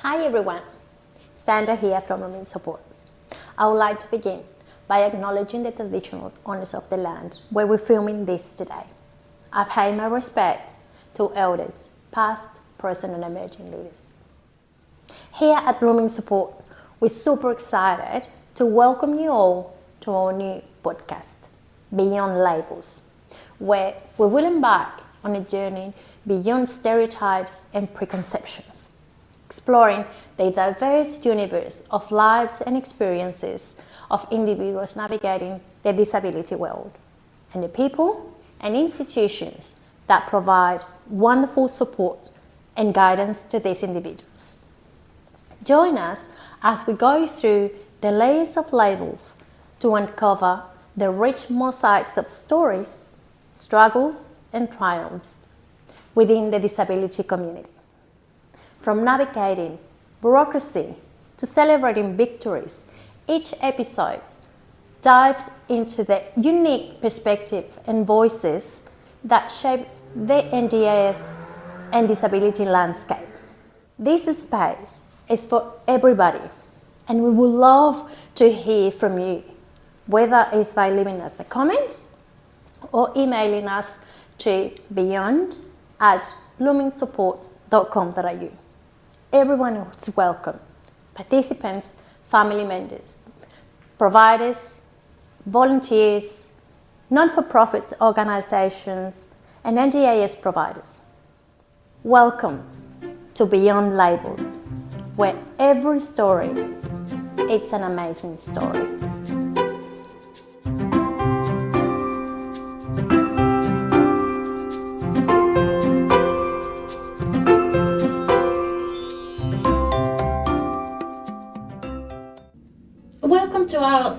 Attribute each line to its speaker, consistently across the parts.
Speaker 1: Hi everyone, Sandra here from Women Support. I would like to begin by acknowledging the traditional owners of the land where we're filming this today. I pay my respects to elders, past, present and emerging leaders. Here at Blooming Support, we're super excited to welcome you all to our new podcast, Beyond Labels, where we will embark on a journey beyond stereotypes and preconceptions, exploring the diverse universe of lives and experiences of individuals navigating the disability world, and the people and institutions that provide wonderful support and guidance to these individuals. Join us as we go through the layers of labels to uncover the rich mosaics of stories, struggles, and triumphs within the disability community. From navigating bureaucracy to celebrating victories, each episode dives into the unique perspective and voices that shape the NDIS and disability landscape. This space is for everybody, and we would love to hear from you, whether it's by leaving us a comment or emailing us to beyond@bloomingsupport.com.au. Everyone is welcome: participants, family members, providers, volunteers, non-for-profit organizations, and NDIS providers. Welcome to Beyond Labels, where every story is an amazing story. Welcome to our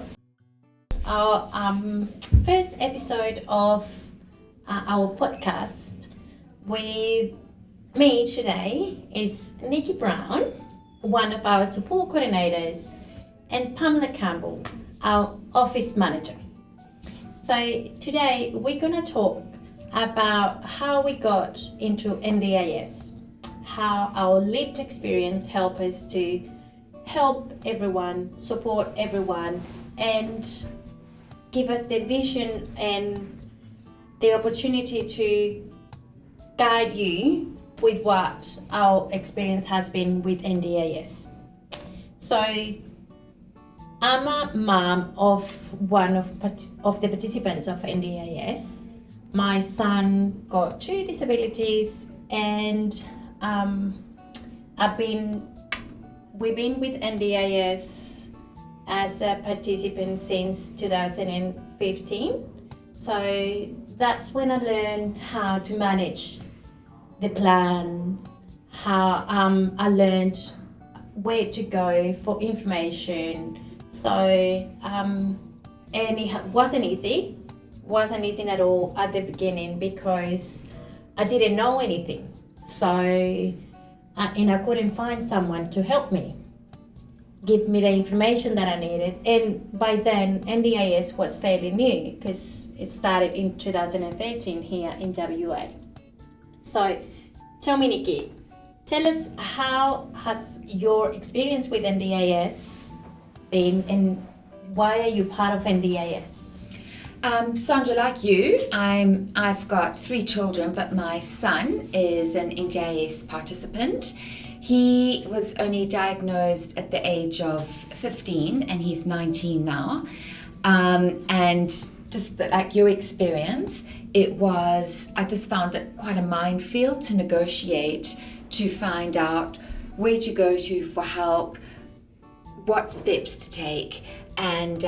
Speaker 1: first episode of our podcast. With me today is Nikki Brown, one of our support coordinators, and Pamela Campbell, our office manager. So today we're going to talk about how we got into NDIS, how our lived experience helped us to help everyone, support everyone, and give us the vision and the opportunity to guide you with what our experience has been with NDIS. So I'm a mom of one of the participants of NDIS. My son got 2 disabilities, and we've been with NDIS as a participant since 2015. So that's when I learned how to manage the plans, how I learned where to go for information. So and it wasn't easy at all at the beginning, because I didn't know anything. So and I couldn't find someone to help me, give me the information that I needed. And by then, NDIS was fairly new, because it started in 2013 here in WA. So tell me, Nikki, tell us, how has your experience with NDIS been, and why are you part of NDIS?
Speaker 2: Sandra, like you, I've got 3 children, but my son is an NDIS participant. He was only diagnosed at the age of 15, and he's 19 now. And just like your experience, I just found it quite a minefield to negotiate, to find out where to go to for help, what steps to take. And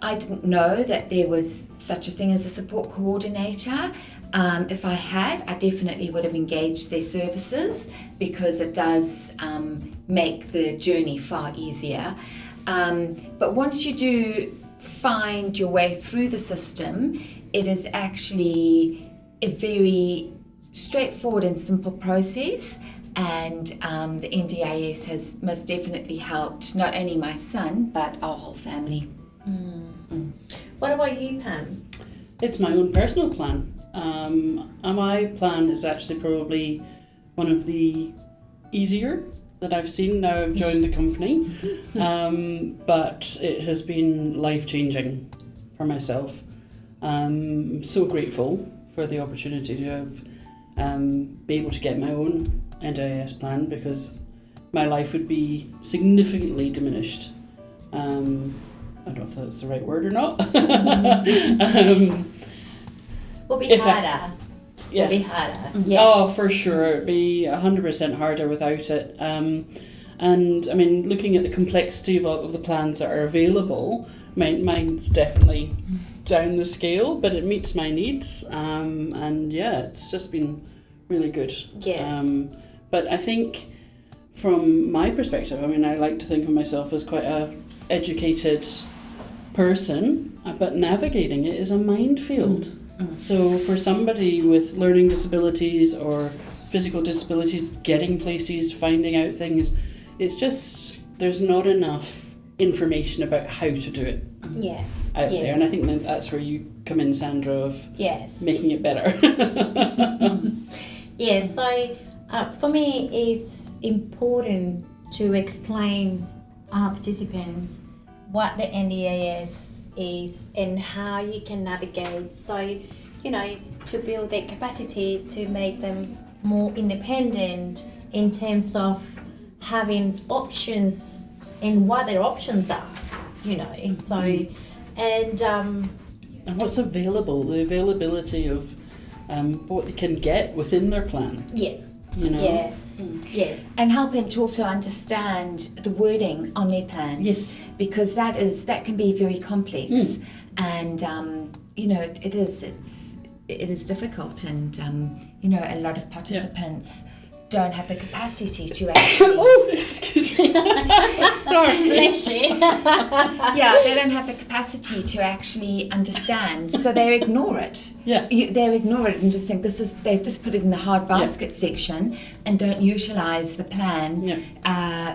Speaker 2: I didn't know that there was such a thing as a support coordinator. If I had, I definitely would have engaged their services, because it does make the journey far easier. But once you do find your way through the system, it is actually a very straightforward and simple process. And the NDIS has most definitely helped not only my son, but our whole family.
Speaker 1: What about you, Pam?
Speaker 3: It's my own personal plan. And my plan is actually probably one of the easier that I've seen now I've joined the company, but it has been life-changing for myself. I'm so grateful for the opportunity to have be able to get my own NDIS plan, because my life would be significantly diminished. I don't know if that's the right word or not.
Speaker 1: Will be
Speaker 3: If
Speaker 1: harder.
Speaker 3: Yeah.
Speaker 1: Will be harder.
Speaker 2: Mm.
Speaker 1: Yes.
Speaker 3: Oh, for sure. It'd be 100% harder without it. And I mean, looking at the complexity of the plans that are available, mine's definitely down the scale, but it meets my needs. And yeah, it's just been really good.
Speaker 1: Yeah.
Speaker 3: But I think from my perspective, I mean, I like to think of myself as quite a educated person, but navigating it is a minefield. So for somebody with learning disabilities or physical disabilities, getting places, finding out things, it's just, there's not enough information about how to do it
Speaker 1: Yeah.
Speaker 3: out
Speaker 1: Yeah.
Speaker 3: there. And I think that's where you come in, Sandra, of
Speaker 1: Yes.
Speaker 3: making it better.
Speaker 1: Yeah, so for me, it's important to explain our participants what the NDIS is and how you can navigate. So, you know, to build their capacity to make them more independent in terms of having options and what their options are, you know. So, and
Speaker 3: And what's available, the availability of what they can get within their plan,
Speaker 1: yeah,
Speaker 3: you know?
Speaker 1: yeah, yeah.
Speaker 2: And help them to also understand the wording on their plans.
Speaker 3: Yes.
Speaker 2: Because that can be very complex, and you know it is difficult, and you know a lot of participants don't have the capacity to actually.
Speaker 3: Oh, excuse me. Sorry.
Speaker 1: Bless you.
Speaker 2: Yeah, they don't have the capacity to actually understand, so they ignore it.
Speaker 3: Yeah.
Speaker 2: They ignore it and just think they just put it in the hard basket section and don't utilize the plan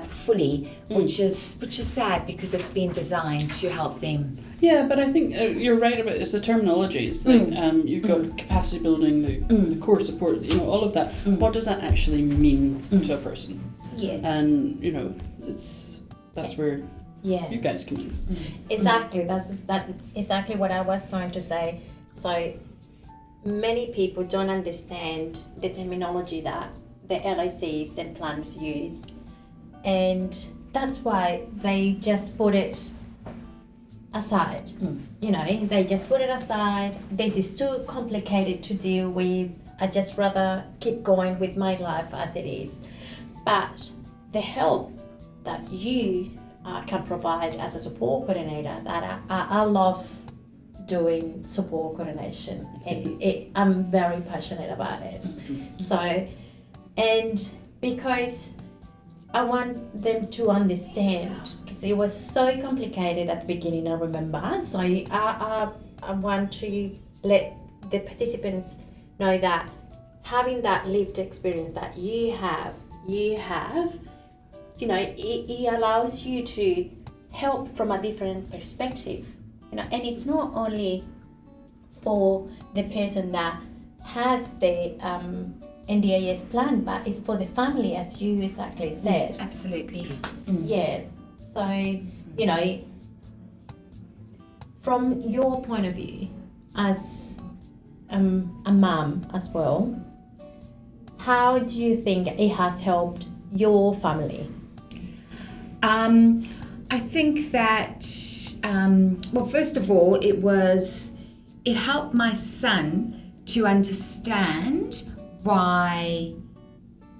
Speaker 2: fully, which is sad because it's been designed to help them.
Speaker 3: Yeah, but I think you're right about it's the terminology. It's like you've got capacity building, the core support, you know, all of that. What does that actually mean to a person?
Speaker 1: Yeah.
Speaker 3: And you know, that's where
Speaker 1: Yeah.
Speaker 3: you guys come in.
Speaker 1: Exactly. That's exactly what I was going to say. So many people don't understand the terminology that the LICs and plans use, and that's why they just put it aside. You know, they just put it aside. This is too complicated to deal with. I just rather keep going with my life as it is. But the help that you can provide as a support coordinator, that I love doing support coordination. I'm very passionate about it. So, and because I want them to understand, because it was so complicated at the beginning, I remember. So I want to let the participants know that having that lived experience that you have, you know, it allows you to help from a different perspective, you know, and it's not only for the person that has the NDIS plan, but it's for the family, as you exactly said.
Speaker 2: Absolutely.
Speaker 1: Yeah. So, you know, from your point of view as a mum as well, how do you think it has helped your family?
Speaker 2: I think that well, first of all, it helped my son to understand why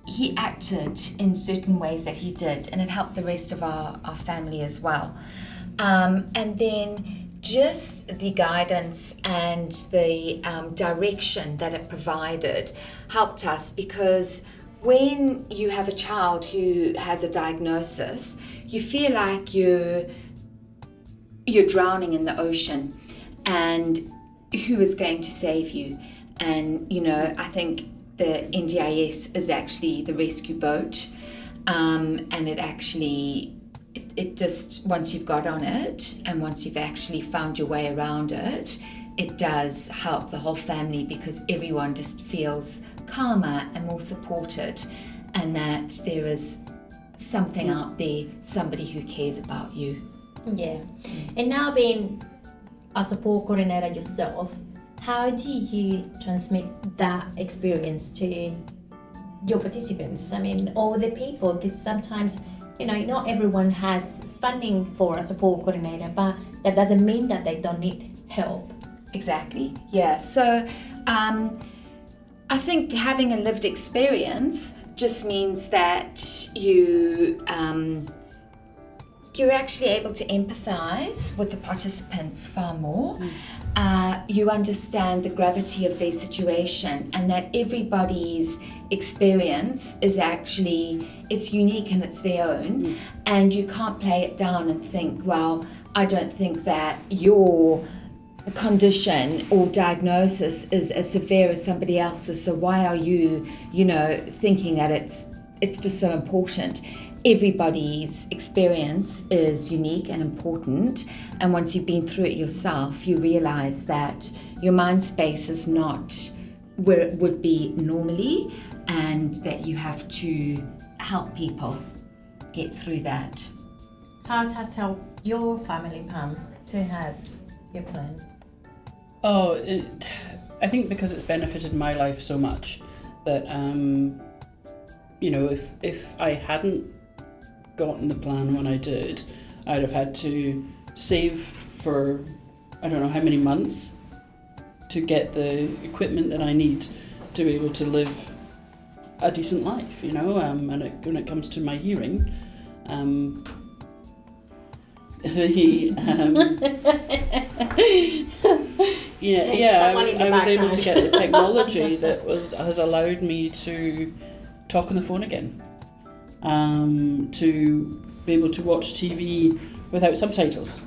Speaker 2: he acted in certain ways that he did, and it helped the rest of our family as well. And then just the guidance and the direction that it provided helped us, because when you have a child who has a diagnosis, you feel like you're drowning in the ocean, and who is going to save you? And you know, I think the NDIS is actually the rescue boat, and it just, once you've got on it and once you've actually found your way around it, it does help the whole family, because everyone just feels calmer and more supported, and that there is something out there, somebody who cares about you.
Speaker 1: Yeah. And now being a support coordinator yourself, how do you transmit that experience to your participants? I mean, all the people, because sometimes, not everyone has funding for a support coordinator, but that doesn't mean that they don't need help.
Speaker 2: Exactly, yeah. So I think having a lived experience just means that you're actually able to empathize with the participants far more. You understand the gravity of their situation, and that everybody's experience is actually, it's unique and it's their own, and you can't play it down and think, well, I don't think that your condition or diagnosis is as severe as somebody else's, so why are you thinking that it's just so important. Everybody's experience is unique and important, and once you've been through it yourself, you realize that your mind space is not where it would be normally, and that you have to help people get through that.
Speaker 1: How has helped your family, Pam, to have your plan?
Speaker 3: I think because it's benefited my life so much that, if I hadn't gotten the plan when I did, I'd have had to save for I don't know how many months to get the equipment that I need to be able to live a decent life, and when it comes to my hearing, I was able to get the technology that has allowed me to talk on the phone again, to be able to watch TV without subtitles,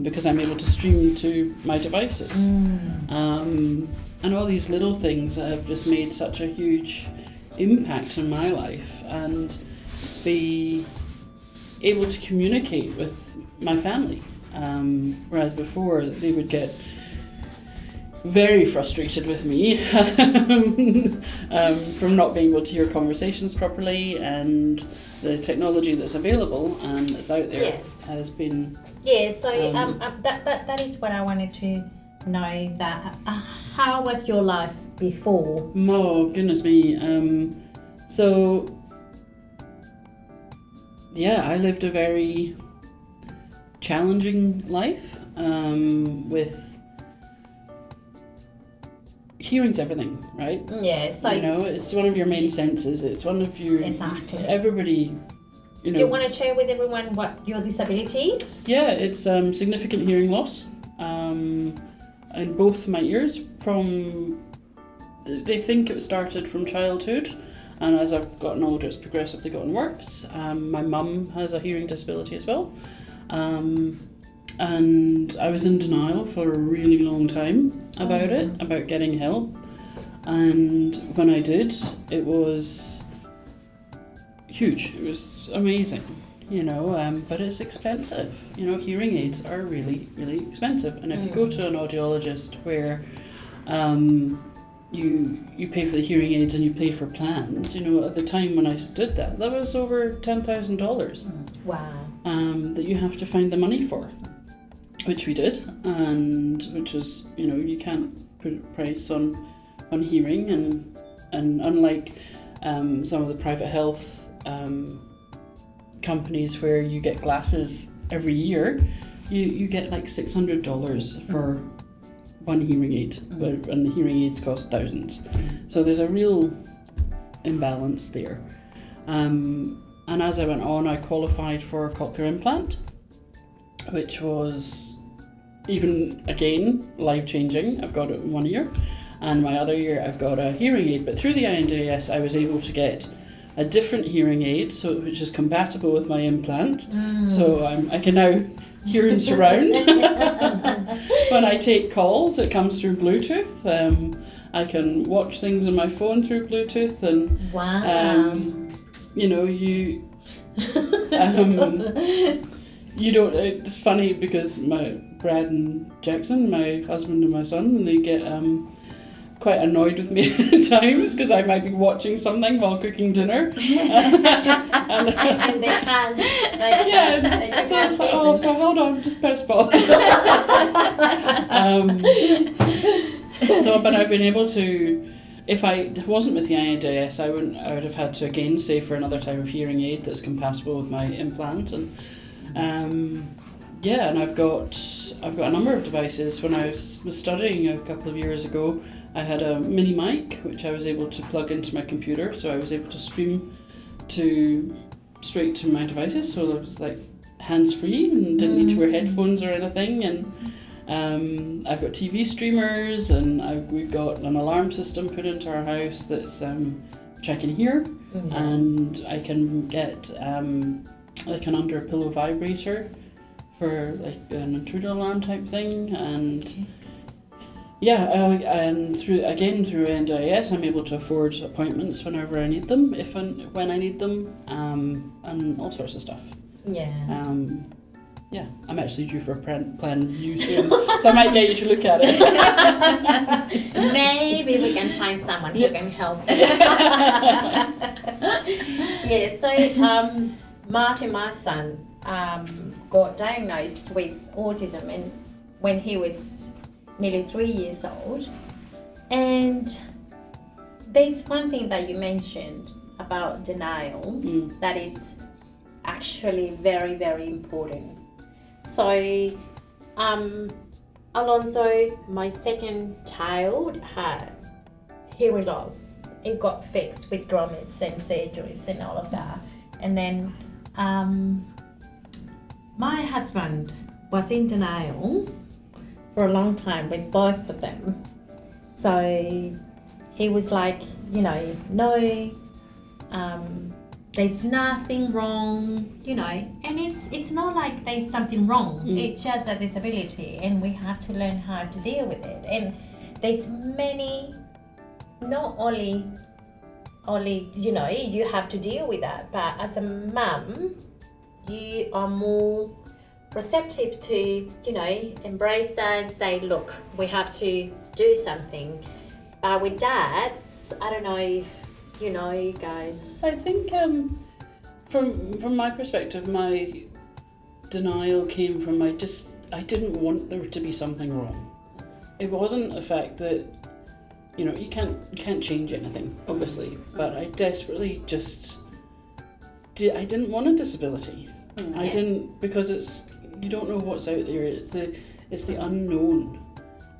Speaker 3: because I'm able to stream to my devices, and all these little things that have just made such a huge impact in my life, and be able to communicate with my family, whereas before they would get very frustrated with me from not being able to hear conversations properly, and the technology that's available and that's out there has been...
Speaker 1: Yeah, so that is what I wanted to know, that how was your life before?
Speaker 3: Oh, goodness me. I lived a very challenging life, with hearing's everything, right?
Speaker 1: Yeah, so
Speaker 3: it's one of your main senses. It's one of your...
Speaker 1: Exactly.
Speaker 3: Everybody,
Speaker 1: Do you want to share with everyone what your disabilities?
Speaker 3: Yeah, it's significant hearing loss in both my ears. They think it started from childhood, and as I've gotten older, it's progressively gotten worse. My mum has a hearing disability as well. And I was in denial for a really long time about it, about getting help. And when I did, it was huge. It was amazing, but it's expensive. Hearing aids are really, really expensive. And if you go to an audiologist where you pay for the hearing aids and you pay for plans, at the time when I did that was over $10,000.
Speaker 1: Wow.
Speaker 3: That you have to find the money for. Which we did, and which was, you can't put a price on hearing, and unlike some of the private health companies where you get glasses every year, you get like $600 for one hearing aid, and the hearing aids cost thousands. So there's a real imbalance there. And as I went on, I qualified for a cochlear implant, which was even again life-changing. I've got it in 1 year, and my other year I've got a hearing aid. But through the NDIS, I was able to get a different hearing aid, which is compatible with my implant. So I can now hear in surround. When I take calls, it comes through Bluetooth. I can watch things on my phone through Bluetooth, and
Speaker 1: wow.
Speaker 3: You don't. It's funny because Brad and Jackson, my husband and my son, they get quite annoyed with me at times because I might be watching something while cooking dinner, and
Speaker 1: and they can't.
Speaker 3: Yeah, so it's like, oh, so hold on, just press pause. But I've been able to, if I wasn't with the NDIS, I would have had to again save for another type of hearing aid that's compatible with my implant, and and I've got a number of devices. When I was studying a couple of years ago, I had a mini mic which I was able to plug into my computer, so I was able to stream straight to my devices, so it was like hands-free and didn't need to wear headphones or anything. And I've got TV streamers, and we've got an alarm system put into our house that's which I can hear, and I can get like an under pillow vibrator for like an intruder alarm type thing, and and through NDIS I'm able to afford appointments whenever I need them, when I need them, and all sorts of stuff. I'm actually due for a plan review soon, so I might get you to look at it.
Speaker 1: Maybe we can find someone who can help. So Martin, my son, got diagnosed with autism and when he was nearly 3 years old. And there's one thing that you mentioned about denial that is actually very, very important. So, Alonso, my second child, had hearing loss. It got fixed with grommets and surgeries and all of that. And then my husband was in denial for a long time with both of them. So he was like, no, there's nothing wrong, and it's not like there's something wrong. It's just a disability, and we have to learn how to deal with it. And there's many, not only you have to deal with that, but as a mum, you are more receptive to embrace that and say, look, we have to do something. But with dads, I don't know if guys.
Speaker 3: I think from my perspective, my denial came from I didn't want there to be something wrong. It wasn't the fact that you can't change anything, obviously, but I desperately I didn't want a disability. I didn't, because you don't know what's out there. It's the unknown,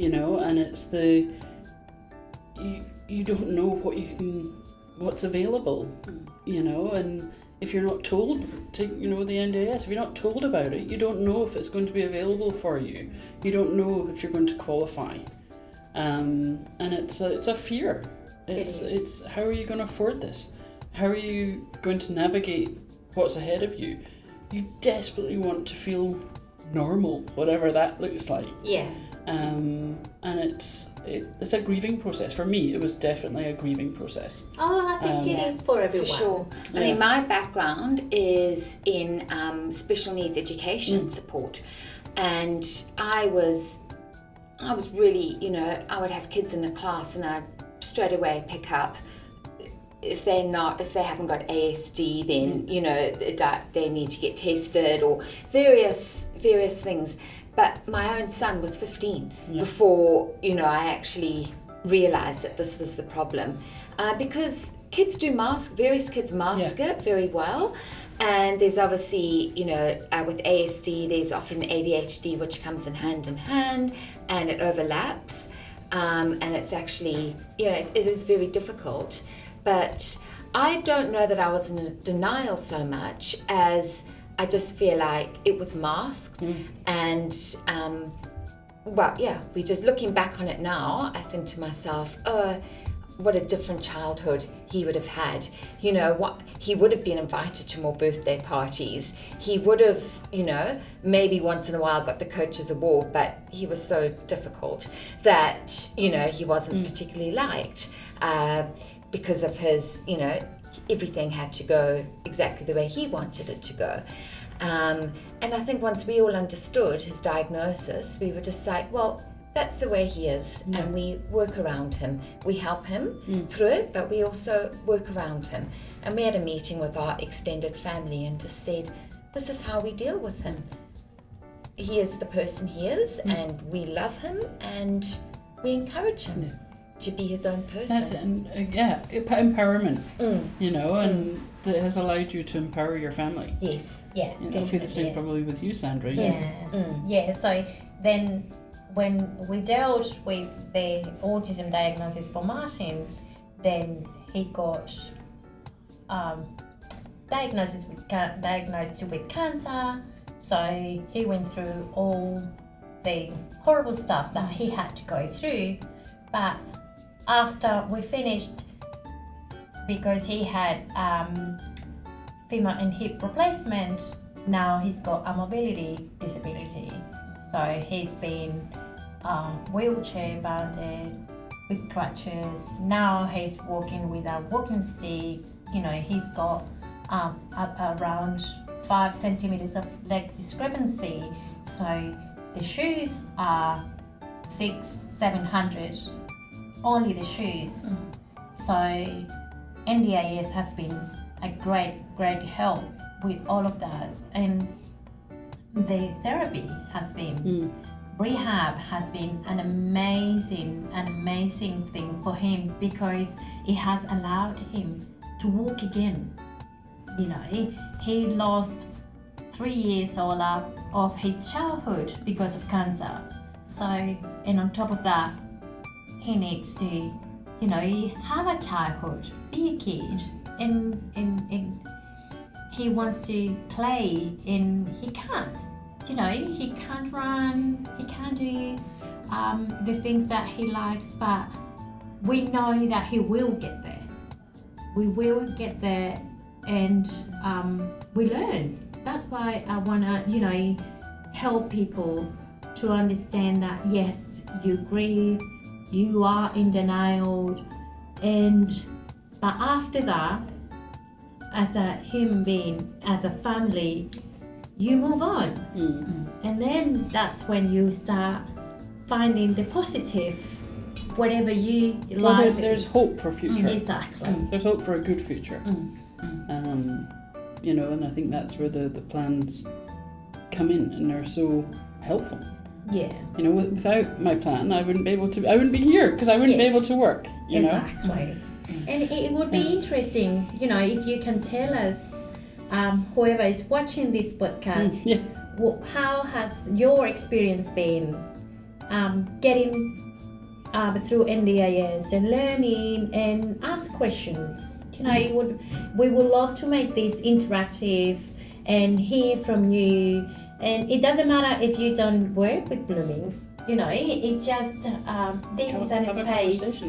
Speaker 3: and it's the you don't know what's available, and if you're not told the NDIS, if you're not told about it, you don't know if it's going to be available for you. You don't know if you're going to qualify, and it's a fear. It's how are you going to afford this? How are you going to navigate what's ahead of you? You desperately want to feel normal, whatever that looks like. And it's a grieving process. For me, it was definitely a grieving process.
Speaker 1: I think it is for everyone.
Speaker 2: For sure. I mean, my background is in special needs education support, and I was really, I would have kids in the class, and I'd straight away pick up if they haven't got ASD, then that they need to get tested, or various things. But my own son was 15 before I actually realized that this was the problem, because various kids mask it very well. And there's obviously, with ASD, there's often ADHD, which comes in hand, and it overlaps, and it's actually, it is very difficult. But I don't know that I was in denial so much as I just feel like it was masked. And we just, looking back on it now, I think to myself, what a different childhood he would have had. He would have been invited to more birthday parties. He would have, maybe once in a while got the coach's award, but he was so difficult that, he wasn't particularly liked. Because of his, everything had to go exactly the way he wanted it to go. And I think once we all understood his diagnosis, we were just like, well, that's the way he is, and we work around him. We help him through it, but we also work around him. And we had a meeting with our extended family and just said, this is how we deal with him. He is the person he is, and we love him, and we encourage him to be his own person.
Speaker 3: That's it, and empowerment, you know, and that has allowed you to empower your family.
Speaker 2: Yes.
Speaker 1: Yeah,
Speaker 3: You know, it'll be the same probably with you, Sandra.
Speaker 1: Yeah. So then when we dealt with the autism diagnosis for Martin, then he got diagnosed with cancer. So he went through all the horrible stuff that he had to go through. But after we finished, because he had femur and hip replacement, now he's got a mobility disability. So he's been wheelchair bounded with crutches. Now he's walking with a walking stick. You know, he's got around 5 centimeters of leg discrepancy. So the shoes are 600-700, only the shoes. So NDIS has been a great help with all of that, and the therapy has been rehab has been an amazing thing for him, because it has allowed him to walk again. You know, he lost 3 years all up of his childhood because of cancer. So, and on top of that, he needs to, you know, have a childhood, be a kid, and he wants to play, and he can't. You know, he can't run, he can't do the things that he likes, but we know that he will get there. We will get there, and we learn. That's why I want to, you know, help people to understand that, yes, you grieve, you are in denial, but after that, as a human being, as a family, you move on. And then that's when you start finding the positive, whatever you like.
Speaker 3: There's hope for future.
Speaker 1: Exactly.
Speaker 3: There's hope for a good future. You know, and I think that's where the plans come in, and they're so helpful.
Speaker 1: Yeah.
Speaker 3: You know, without my plan, I wouldn't be here, because I wouldn't be able to work. You know.
Speaker 1: Exactly. And it would be interesting, you know, if you can tell us, whoever is watching this podcast, how has your experience been getting through NDIS and learning and ask questions. You know, we would love to make this interactive and hear from you. And it doesn't matter if you don't work with blooming. You know, it's just this is a space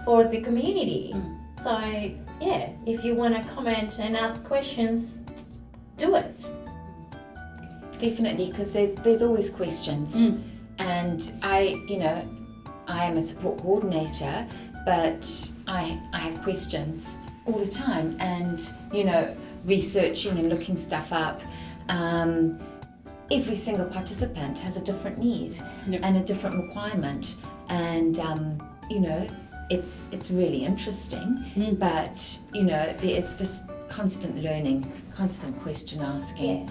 Speaker 1: for the community. So yeah, if you want to comment and ask questions, do it.
Speaker 2: Definitely, because there's always questions. And I am a support coordinator, but I have questions all the time, and, you know, researching and looking stuff up. Every single participant has a different need and a different requirement, and you know, it's really interesting. But you know, there is just constant learning, constant question asking.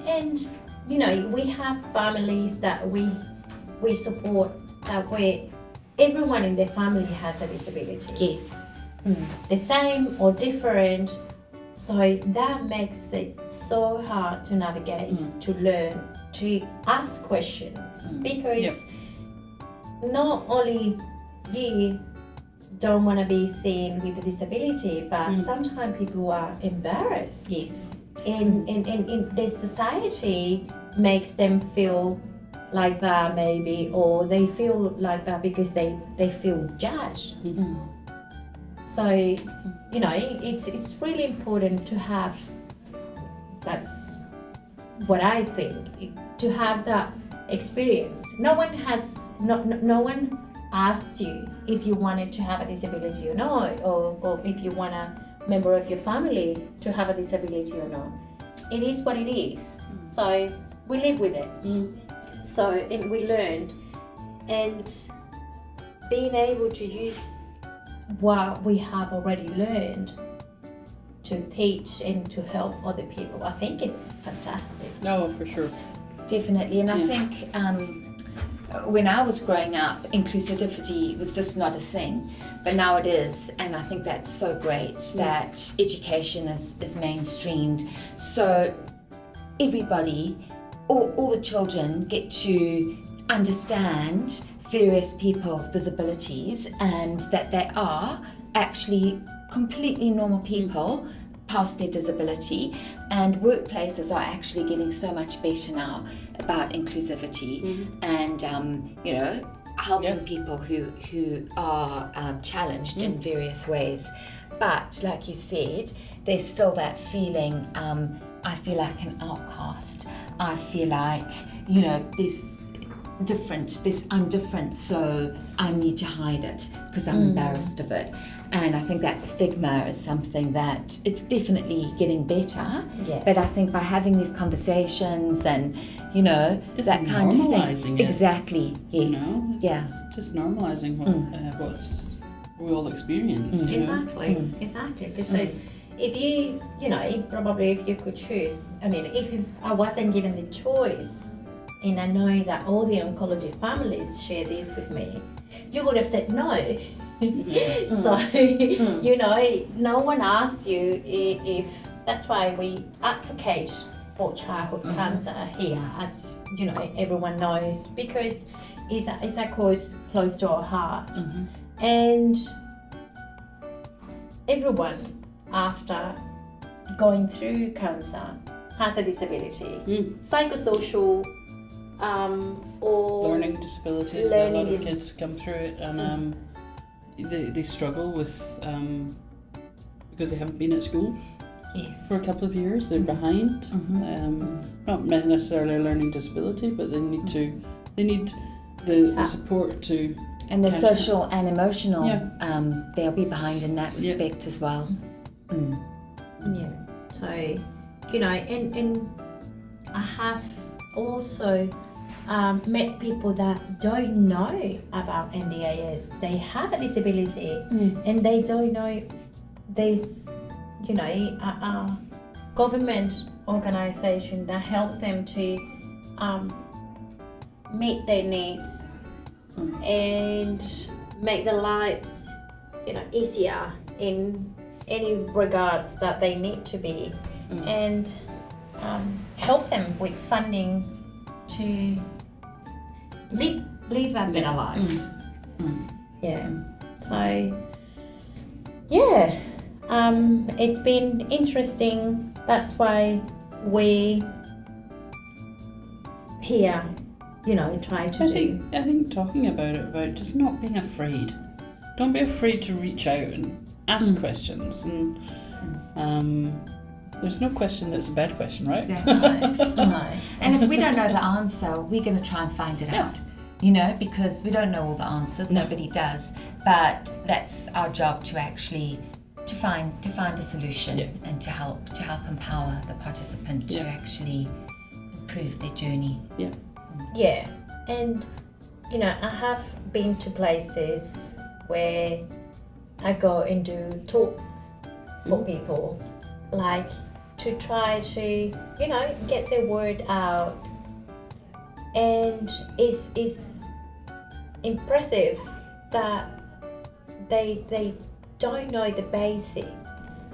Speaker 1: And you know, we have families that we support, where everyone in the family has a disability.
Speaker 2: Yes.
Speaker 1: The same or different. So that makes it so hard to navigate, to learn, to ask questions, because not only you don't want to be seen with a disability, but sometimes people are embarrassed.
Speaker 2: Yes.
Speaker 1: In this society makes them feel like that, maybe, or they feel like that because they feel judged. So, you know, it's really important to have, that's what I think, to have that experience. No one asked you if you wanted to have a disability or not, or if you want a member of your family to have a disability or not. It is what it is. So we live with it. So, and we learned, and being able to use what we have already learned to teach and to help other people. I think it's fantastic.
Speaker 3: No, for sure.
Speaker 2: Definitely, and I
Speaker 3: Yeah.
Speaker 2: think when I was growing up, inclusivity was just not a thing, but now it is, and I think that's so great that education is mainstreamed, so everybody, all the children get to understand various people's disabilities and that they are actually completely normal people past their disability, and workplaces are actually getting so much better now about inclusivity and helping people who are challenged in various ways. But like you said, there's still that feeling, I feel like an outcast. I feel like, I'm different, so I need to hide it because I'm embarrassed of it. And I think that stigma is something that it's definitely getting better.
Speaker 1: Yeah.
Speaker 2: But I think by having these conversations and,
Speaker 3: Just
Speaker 2: that kind of
Speaker 3: normalising
Speaker 2: thing.
Speaker 3: it.
Speaker 2: Exactly, yes. Yeah.
Speaker 3: Just normalising what's we all experience. you know?
Speaker 1: Exactly. Because if you, probably if you could choose, if I wasn't given the choice, and I know that all the oncology families share this with me, you would have said no. So, no one asks you if that's why we advocate for childhood cancer here, as everyone knows, because it's a cause close to our heart. And everyone after going through cancer has a disability, psychosocial or
Speaker 3: Learning disabilities. A lot of kids come through it, and they struggle with because they haven't been at school for a couple of years. They're behind. Not necessarily a learning disability, but they need the support to.
Speaker 2: And the
Speaker 3: catch
Speaker 2: social and emotional,
Speaker 3: Yeah.
Speaker 2: they'll be behind in that respect as well.
Speaker 1: Yeah. So, and I have also met people that don't know about NDIS. They have a disability and they don't know there's, a government organization that help them to meet their needs and make their lives, easier in any regards that they need to be, and help them with funding to live a better life. Yeah. So, yeah, it's been interesting. That's why we here, try to
Speaker 3: I think talking about just not being afraid. Don't be afraid to reach out and ask questions. And there's no question that's a bad question, right?
Speaker 2: Exactly.
Speaker 1: No.
Speaker 2: And if we don't know the answer, we're going to try and find it out. Because we don't know all the answers. Nobody does. But that's our job to actually to find a solution and to help empower the participant to actually improve their journey.
Speaker 1: Yeah, and I have been to places where I go and do talks for people, like to try to get the word out, and it's impressive that they don't know the basics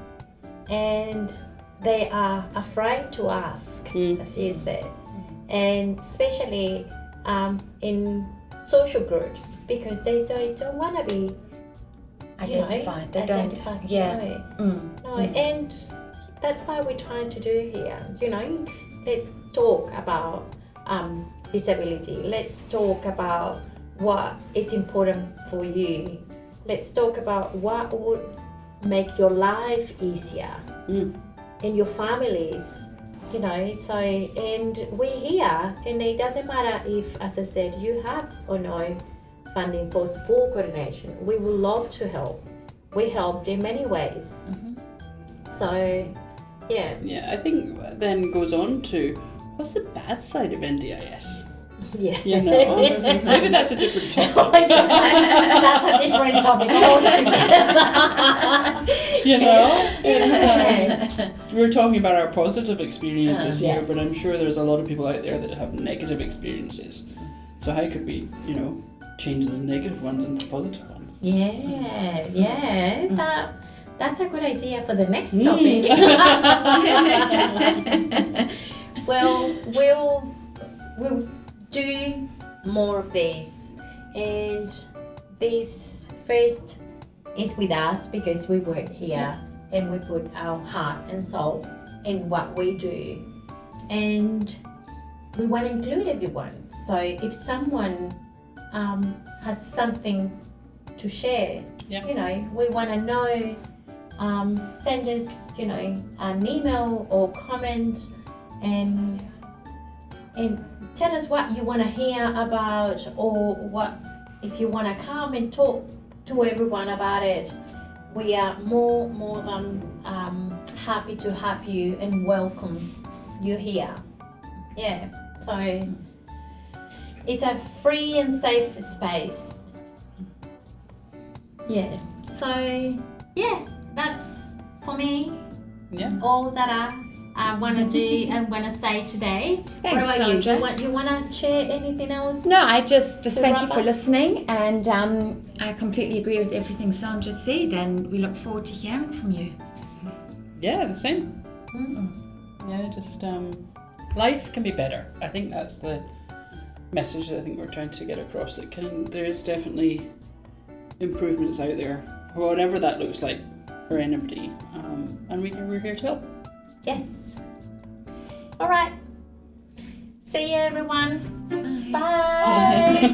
Speaker 1: and they are afraid to ask, as you said. And especially in social groups, because they don't want to be
Speaker 2: Identified. They
Speaker 1: identified.
Speaker 2: don't. Yeah.
Speaker 1: No, and that's why we're trying to do here. Let's talk about disability. Let's talk about what is important for you. Let's talk about what would make your life easier and your families. So, and we're here, and it doesn't matter if, as I said, you have or no funding for sport coordination. We would love to help. We helped in many ways. So, yeah.
Speaker 3: Yeah, I think then goes on to what's the bad side of NDIS?
Speaker 1: Yeah.
Speaker 3: You know, maybe that's a different topic.
Speaker 1: That's a different topic altogether.
Speaker 3: You know, it's, we're talking about our positive experiences here,
Speaker 1: Yes.
Speaker 3: but I'm sure there's a lot of people out there that have negative experiences. So how could we, you know, change the negative ones into positive ones?
Speaker 1: That's a good idea for the next topic. Well, we'll do more of these, and this first is with us because we work here and we put our heart and soul in what we do, and we want to include everyone. So if someone has something to share, you know, we want to know, send us, you know, an email or comment, and tell us what you want to hear about, or what if you want to come and talk to everyone about it. We are more than happy to have you and welcome you here. Yeah, so it's a free and safe space. Yeah, so yeah, that's for me all that I want to do and want to say today.
Speaker 2: Thanks,
Speaker 1: what about
Speaker 2: Sandra.
Speaker 1: you? You want to share anything else?
Speaker 2: No, I just thank you
Speaker 1: wrap
Speaker 2: for
Speaker 1: up?
Speaker 2: listening, and I completely agree with everything Sandra said, and we look forward to hearing from you.
Speaker 3: Yeah, the same. Yeah, just life can be better. I think that's the message that I think we're trying to get across. There is definitely improvements out there, whatever that looks like for anybody, and we're here to help.
Speaker 1: Yes. All right. See you, everyone. Bye.